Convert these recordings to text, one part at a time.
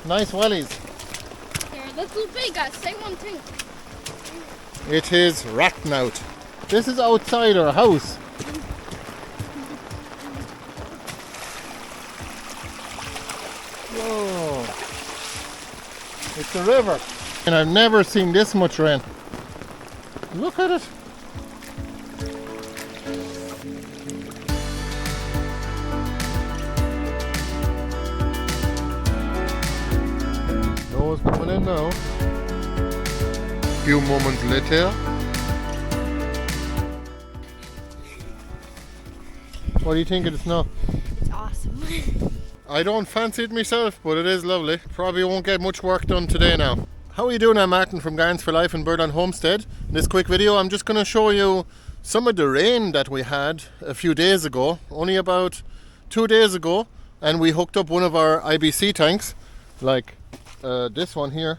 Nice wellies. They're little big, I say one thing. It is rotten out. This is outside our house. Whoa. It's a river. And I've never seen this much rain. Look at it. Snow's coming in now. Few moments later. What do you think of the snow? It's awesome. I don't fancy it myself, but it is lovely. Probably won't get much work done today now. How are you doing? I'm Martin from Gardens for Life in Birdland Homestead. In this quick video I'm just going to show you some of the rain that we had a few days ago, only about 2 days ago, and we hooked up one of our IBC tanks, like this one here.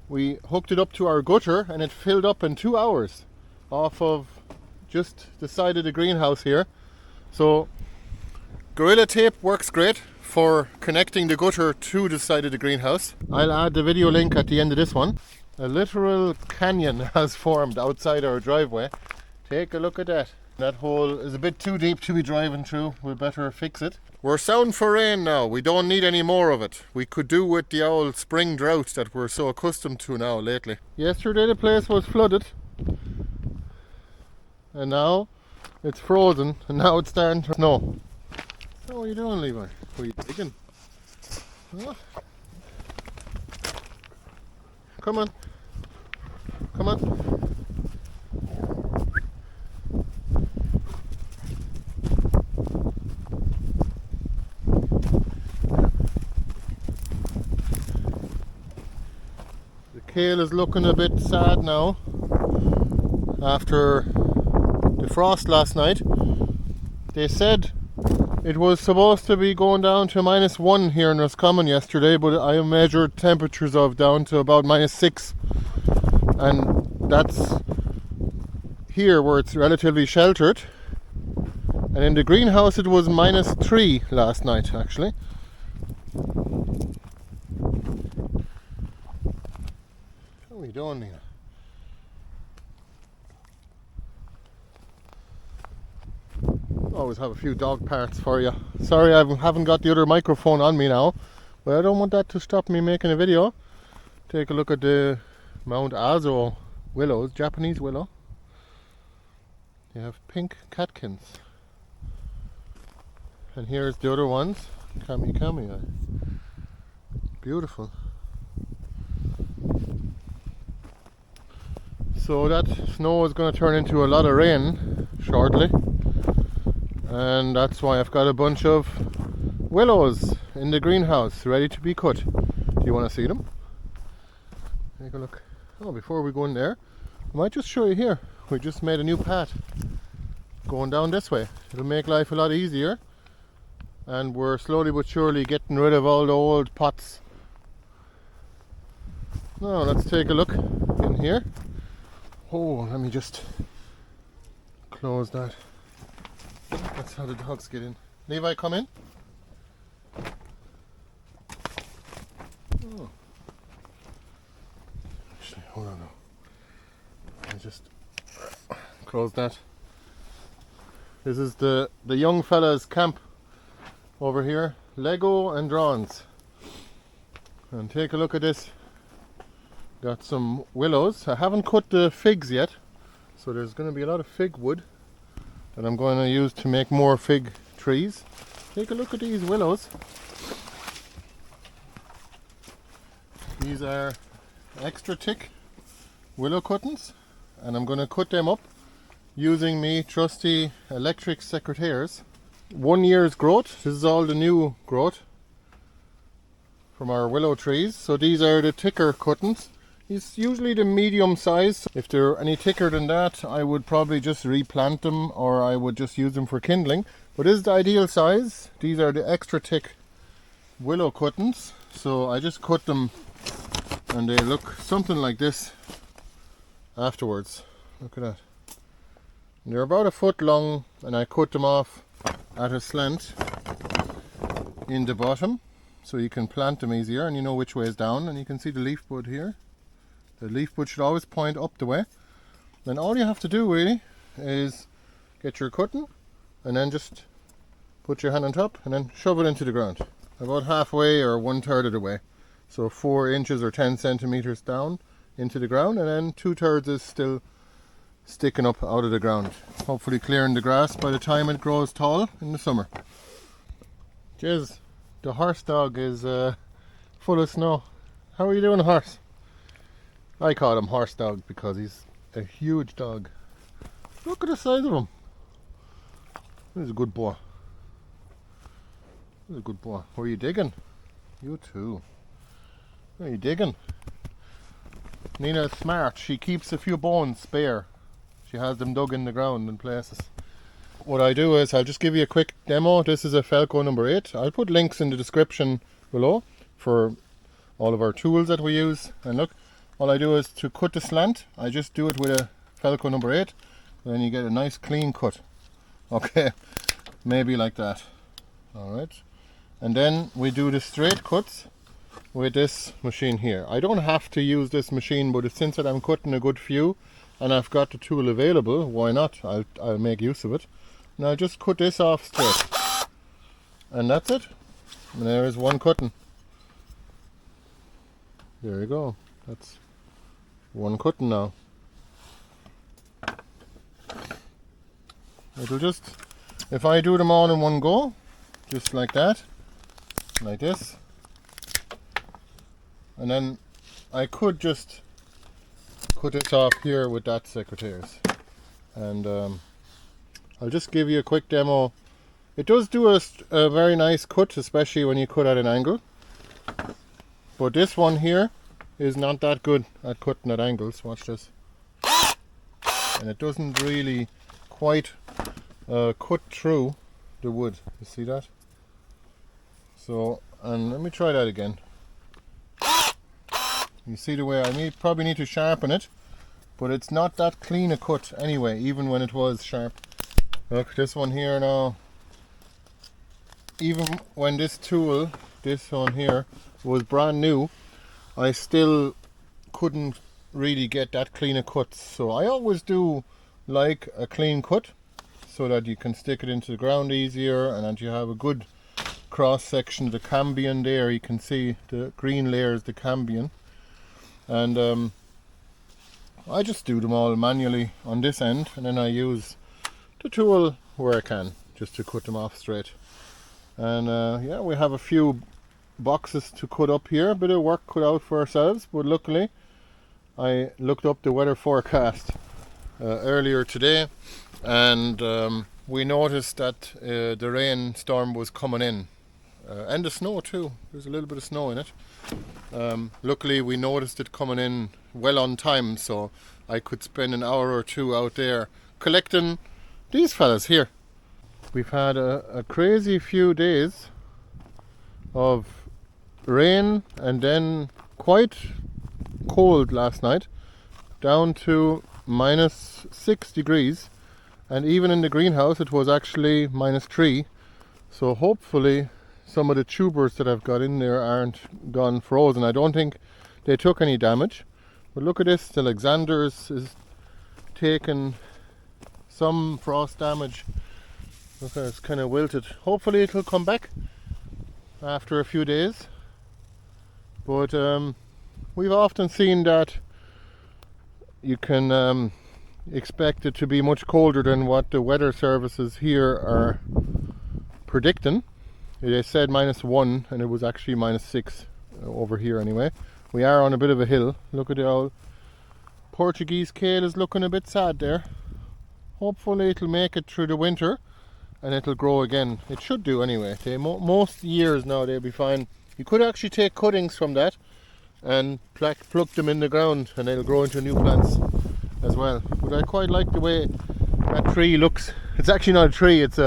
We hooked it up to our gutter and it filled up in 2 hours off of just the side of the greenhouse here. So Gorilla tape works great for connecting the gutter to the side of the greenhouse. I'll add the video link at the end of this one. A literal canyon has formed outside our driveway. Take a look at that. That hole is a bit too deep to be driving through. We'll better fix it. We're sound for rain now. We don't need any more of it. We could do with the old spring drought that we're so accustomed to now lately. Yesterday the place was flooded. And now it's frozen and now it's starting to snow. So what are you doing, Levi? What are you digging? Huh? Come on. Come on. The kale is looking a bit sad now after the frost last night. They said it was supposed to be going down to -1 here in Roscommon yesterday, but I measured temperatures of down to about -6, and that's here where it's relatively sheltered. And in the greenhouse it was -3 last night actually. What are we doing here? Always have a few dog parts for you. Sorry I haven't got the other microphone on me now, but I don't want that to stop me making a video. Take a look at the Mount Azo willows, Japanese willow. They have pink catkins. And here's the other ones, Kami Kami. Beautiful. So that snow is going to turn into a lot of rain shortly. And that's why I've got a bunch of willows in the greenhouse ready to be cut. Do you want to see them? Take a look. Oh, before we go in there, I might just show you here. We just made a new path going down this way. It'll make life a lot easier. And we're slowly but surely getting rid of all the old pots. Now let's take a look in here. Oh, let me just close that. That's how the dogs get in. Levi, come in. Oh. Actually, hold on now. I just close that. This is the young fella's camp over here. Lego and drawings. And take a look at this. Got some willows. I haven't cut the figs yet, so there's going to be a lot of fig wood that I'm going to use to make more fig trees. Take a look at these willows. These are extra thick willow cuttings, and I'm going to cut them up using me trusty electric secateurs. 1 year's growth. This is all the new growth from our willow trees. So these are the thicker cuttings. It's usually the medium size. If they're any thicker than that, I would probably just replant them, or I would just use them for kindling. But this is the ideal size. These are the extra thick willow cuttings. So I just cut them and they look something like this afterwards. Look at that. And they're about 1 foot long, and I cut them off at a slant in the bottom. so you can plant them easier and you know which way is down. And you can see the leaf bud here. The leaf bud should always point up the way. Then all you have to do really is get your cutting and then just put your hand on top and then shove it into the ground. About halfway or 1/3 of the way. So 4 inches or 10 centimeters down into the ground, and then 2/3 is still sticking up out of the ground. Hopefully clearing the grass by the time it grows tall in the summer. Jeez, the horse dog is full of snow. How are you doing, horse? I call him horse dog because he's a huge dog. Look at the size of him. He's a good boy. He's a good boy. Where are you digging? You too. Where are you digging? Nina is smart. She keeps a few bones spare. She has them dug in the ground in places. What I do is I'll just give you a quick demo. This is a Felco number 8. I'll put links in the description below for all of our tools that we use. And look, all I do is to cut the slant, I just do it with a Felco number 8. And then you get a nice clean cut. Okay, maybe like that. Alright. And then we do the straight cuts with this machine here. I don't have to use this machine, but since that I'm cutting a good few and I've got the tool available, why not? I'll make use of it. Now just cut this off straight. And that's it. And there is one cutting. There you go. That's one cutting now. It'll just, if I do them all in one go, just like that, like this, and then I could just cut it off here with that secateurs. And I'll just give you a quick demo. It does do a very nice cut, especially when you cut at an angle. But this one here is not that good at cutting at angles. Watch this. And it doesn't really quite cut through the wood. You see that? So, and let me try that again. You see the way I probably need to sharpen it, but it's not that clean a cut anyway, even when it was sharp. Look, this one here now, even when this tool, this one here, was brand new, I still couldn't really get that clean a cut. So I always do like a clean cut so that you can stick it into the ground easier and that you have a good cross section of the cambion there. You can see the green layer is the cambion. And I just do them all manually on this end, and then I use the tool where I can just to cut them off straight. And yeah, we have a few boxes to cut up here, a bit of work cut out for ourselves, but luckily I looked up the weather forecast earlier today, and we noticed that the rain storm was coming in, and the snow too. There's a little bit of snow in it. Luckily we noticed it coming in well on time, so I could spend an hour or two out there collecting these fellas here. We've had a crazy few days of rain and then quite cold last night, down to -6 degrees, and even in the greenhouse it was actually -3. So hopefully some of the tubers that I've got in there aren't gone frozen. I don't think they took any damage. But look at this, the Alexander's is taking some frost damage. Look, it's kind of wilted. Hopefully it'll come back after a few days. But we've often seen that you can expect it to be much colder than what the weather services here are predicting. They said -1 and it was actually -6 over here anyway. We are on a bit of a hill. Look at the old Portuguese kale is looking a bit sad there. Hopefully it'll make it through the winter and it'll grow again. It should do anyway. Most years now they'll be fine. You could actually take cuttings from that and pluck them in the ground and they'll grow into new plants as well. But I quite like the way that tree looks. It's actually not a tree, it's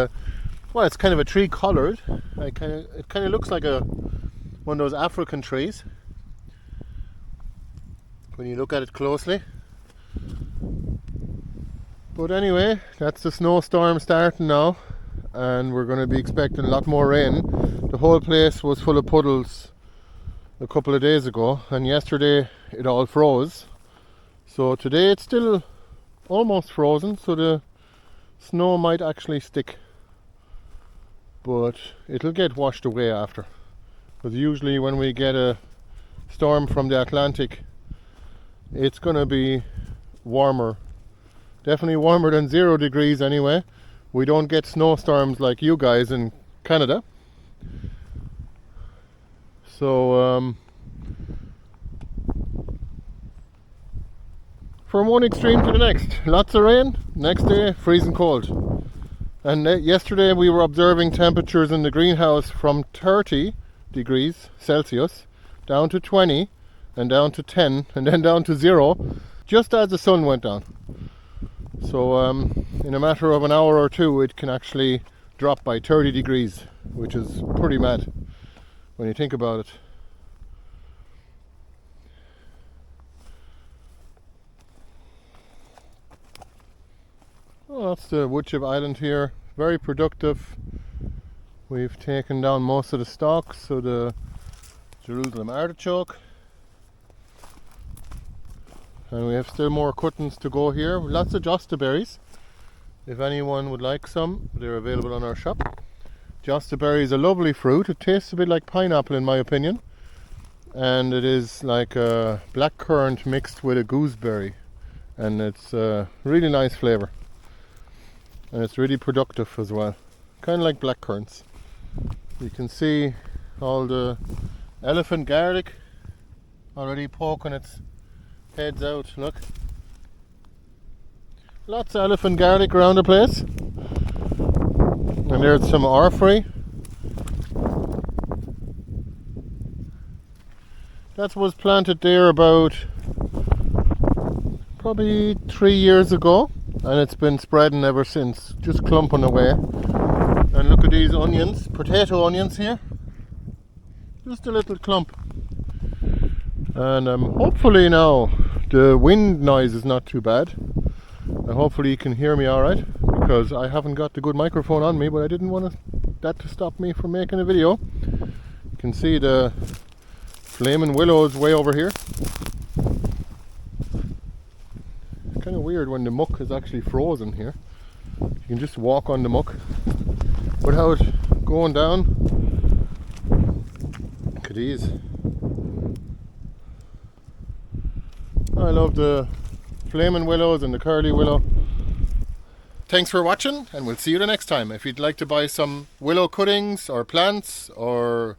it's kind of a tree coloured. It kind of looks like one of those African trees when you look at it closely. But anyway, that's the snowstorm starting now, and we're going to be expecting a lot more rain. The whole place was full of puddles a couple of days ago, and yesterday it all froze. So today it's still almost frozen, so the snow might actually stick, but it'll get washed away after, because usually when we get a storm from the Atlantic, it's going to be warmer, definitely warmer than 0 degrees anyway. We don't get snowstorms like you guys in Canada. So from one extreme to the next, lots of rain, next day freezing cold. And yesterday we were observing temperatures in the greenhouse from 30 degrees Celsius down to 20 and down to 10 and then down to 0 just as the sun went down. So in a matter of an hour or two it can actually drop by 30 degrees, which is pretty mad when you think about it. Well, that's the woodchip island here. Very productive. We've taken down most of the stalks, so the Jerusalem artichoke, and we have still more cuttings to go here. Lots of josta berries. If anyone would like some, they're available on our shop. Josta berry is a lovely fruit. It tastes a bit like pineapple in my opinion, and it is like a blackcurrant mixed with a gooseberry, and it's a really nice flavour, and it's really productive as well, kind of like blackcurrants. You can see all the elephant garlic already poking its heads out. Look, lots of elephant garlic around the place. And there's some orphrey. That was planted there about probably 3 years ago, and it's been spreading ever since, just clumping away. And look at these onions, potato onions here, just a little clump. And hopefully now the wind noise is not too bad, and hopefully you can hear me alright, because I haven't got the good microphone on me, but I didn't want that to stop me from making a video. You can see the flaming willows way over here. It's kind of weird when the muck is actually frozen here. You can just walk on the muck without going down. Look at these. I love the flaming willows and the curly willow. Thanks for watching, and we'll see you the next time. If you'd like to buy some willow cuttings or plants or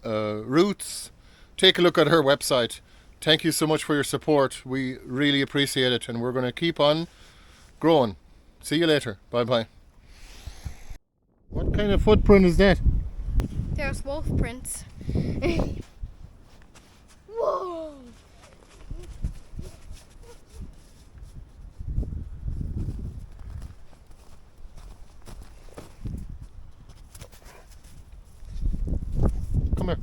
roots, take a look at her website. Thank you so much for your support. We really appreciate it, and we're going to keep on growing. See you later. Bye bye. What kind of footprint is that? There's wolf prints. Whoa! Come here.